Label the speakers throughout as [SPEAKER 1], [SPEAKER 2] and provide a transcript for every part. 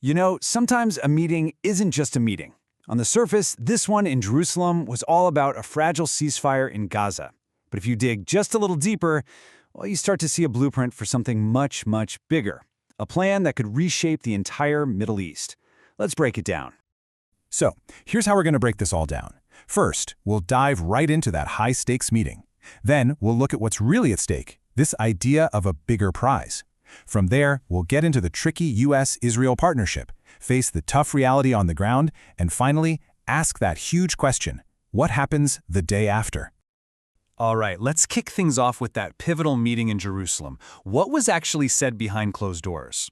[SPEAKER 1] You know, sometimes a meeting isn't just a meeting. On the surface, this one in Jerusalem was all about a fragile ceasefire in Gaza. But if you dig just a little deeper, well, you start to see a blueprint for something much, much bigger. A plan that could reshape the entire Middle East. Let's break it down.
[SPEAKER 2] So, here's how we're going to break this all down. First, we'll dive right into that high-stakes meeting. Then, we'll look at what's really at stake, this idea of a bigger prize. From there, we'll get into the tricky U.S.-Israel partnership, face the tough reality on the ground, and finally, ask that huge question, what happens the day after?
[SPEAKER 1] All right, let's kick things off with that pivotal meeting in Jerusalem. What was actually said behind closed doors?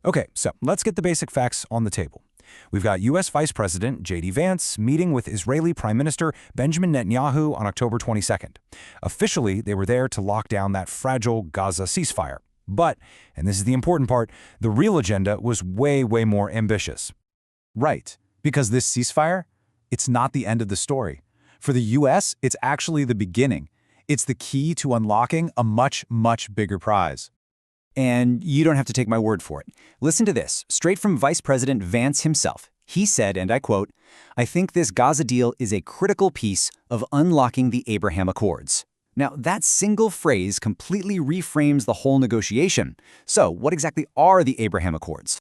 [SPEAKER 2] Okay, so let's get the basic facts on the table. We've got U.S. Vice President J.D. Vance meeting with Israeli Prime Minister Benjamin Netanyahu on October 22nd. Officially, they were there to lock down that fragile Gaza ceasefire. But, and this is the important part, the real agenda was way more ambitious.
[SPEAKER 1] Right, because this ceasefire, it's not the end of the story. For the U.S., it's actually the beginning. It's the key to unlocking a much bigger prize. And you don't have to take my word for it. Listen to this, straight from Vice President Vance himself. He said, and I quote, "I think this Gaza deal is a critical piece of unlocking the Abraham Accords." Now, that single phrase completely reframes the whole negotiation. So, what exactly are the Abraham Accords?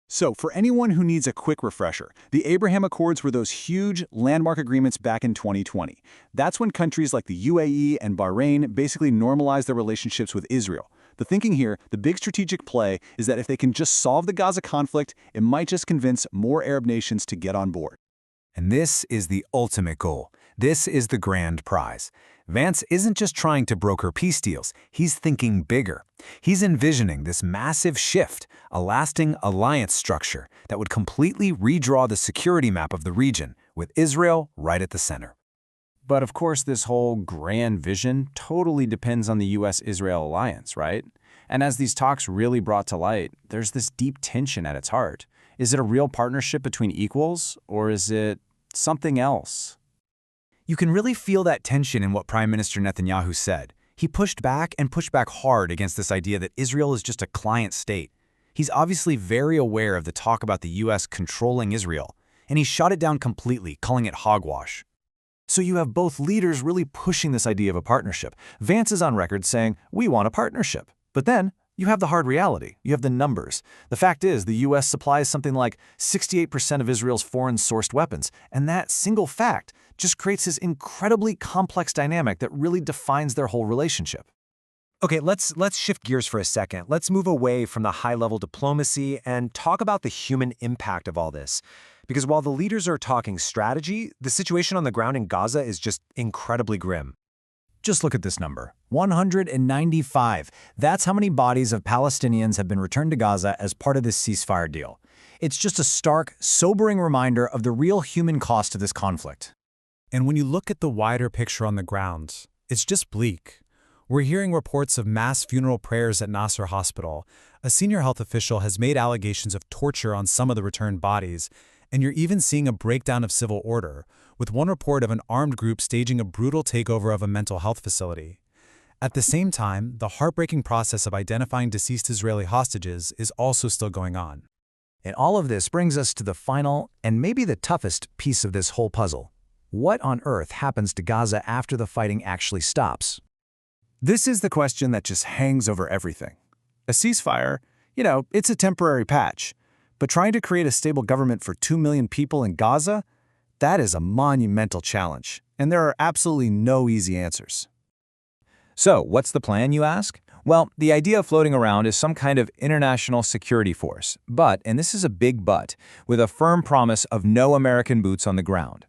[SPEAKER 1] So, for anyone who needs a quick refresher, the Abraham Accords were those huge landmark agreements back in 2020. That's when countries like the UAE and Bahrain basically normalized their relationships with Israel. The thinking here, the big strategic play, is that if they can just solve the Gaza conflict, it might just convince more Arab nations to get on board.
[SPEAKER 2] And this is the ultimate goal. This is the grand prize. Vance isn't just trying to broker peace deals, he's thinking bigger. He's envisioning this massive shift, a lasting alliance structure that would completely redraw the security map of the region, with Israel right at the center.
[SPEAKER 1] But of course, this whole grand vision totally depends on the U.S.-Israel alliance, right? And as these talks really brought to light, there's this deep tension at its heart. Is it a real partnership between equals, or is it something else? You can really feel that tension in what Prime Minister Netanyahu said. He pushed back hard against this idea that Israel is just a client state. He's obviously very aware of the talk about the U.S. controlling Israel, and he shot it down completely, calling it hogwash. So you have both leaders really pushing this idea of a partnership. Vance is on record saying, we want a partnership. But then, you have the hard reality. You have the numbers. The fact is, the U.S. supplies something like 68% of Israel's foreign-sourced weapons, and that single fact just creates this incredibly complex dynamic that really defines their whole relationship.
[SPEAKER 3] Okay, let's shift gears for a second. Let's move away from the high-level diplomacy and talk about the human impact of all this. Because while the leaders are talking strategy, the situation on the ground in Gaza is just incredibly grim.
[SPEAKER 1] Just look at this number, 195. That's how many bodies of Palestinians have been returned to Gaza as part of this ceasefire deal. It's just a stark, sobering reminder of the real human cost of this conflict.
[SPEAKER 4] And when you look at the wider picture on the ground, it's just bleak. We're hearing reports of mass funeral prayers at Nasser Hospital. A senior health official has made allegations of torture on some of the returned bodies, and you're even seeing a breakdown of civil order, with one report of an armed group staging a brutal takeover of a mental health facility. At the same time, the heartbreaking process of identifying deceased Israeli hostages is also still going on.
[SPEAKER 1] And all of this brings us to the final, and maybe the toughest, piece of this whole puzzle. What on earth happens to Gaza after the fighting actually stops? This is the question that just hangs over everything. A ceasefire, it's a temporary patch. But trying to create a stable government for 2 million people in Gaza, that is a monumental challenge, and there are absolutely no easy answers. So, what's the plan, you ask? Well, the idea floating around is some kind of international security force, but, and this is a big but, with a firm promise of no American boots on the ground.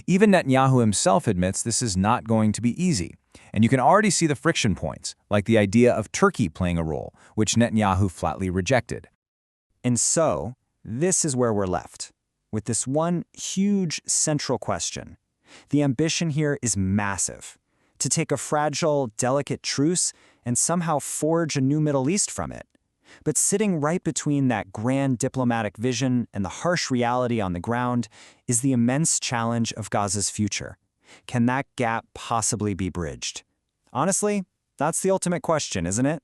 [SPEAKER 1] Even Netanyahu himself admits this is not going to be easy, and you can already see the friction points, like the idea of Turkey playing a role, which Netanyahu flatly rejected. And so, this is where we're left, with this one huge central question. The ambition here is massive, to take a fragile, delicate truce and somehow forge a new Middle East from it. But sitting right between that grand diplomatic vision and the harsh reality on the ground is the immense challenge of Gaza's future. Can that gap possibly be bridged? Honestly, that's the ultimate question, isn't it?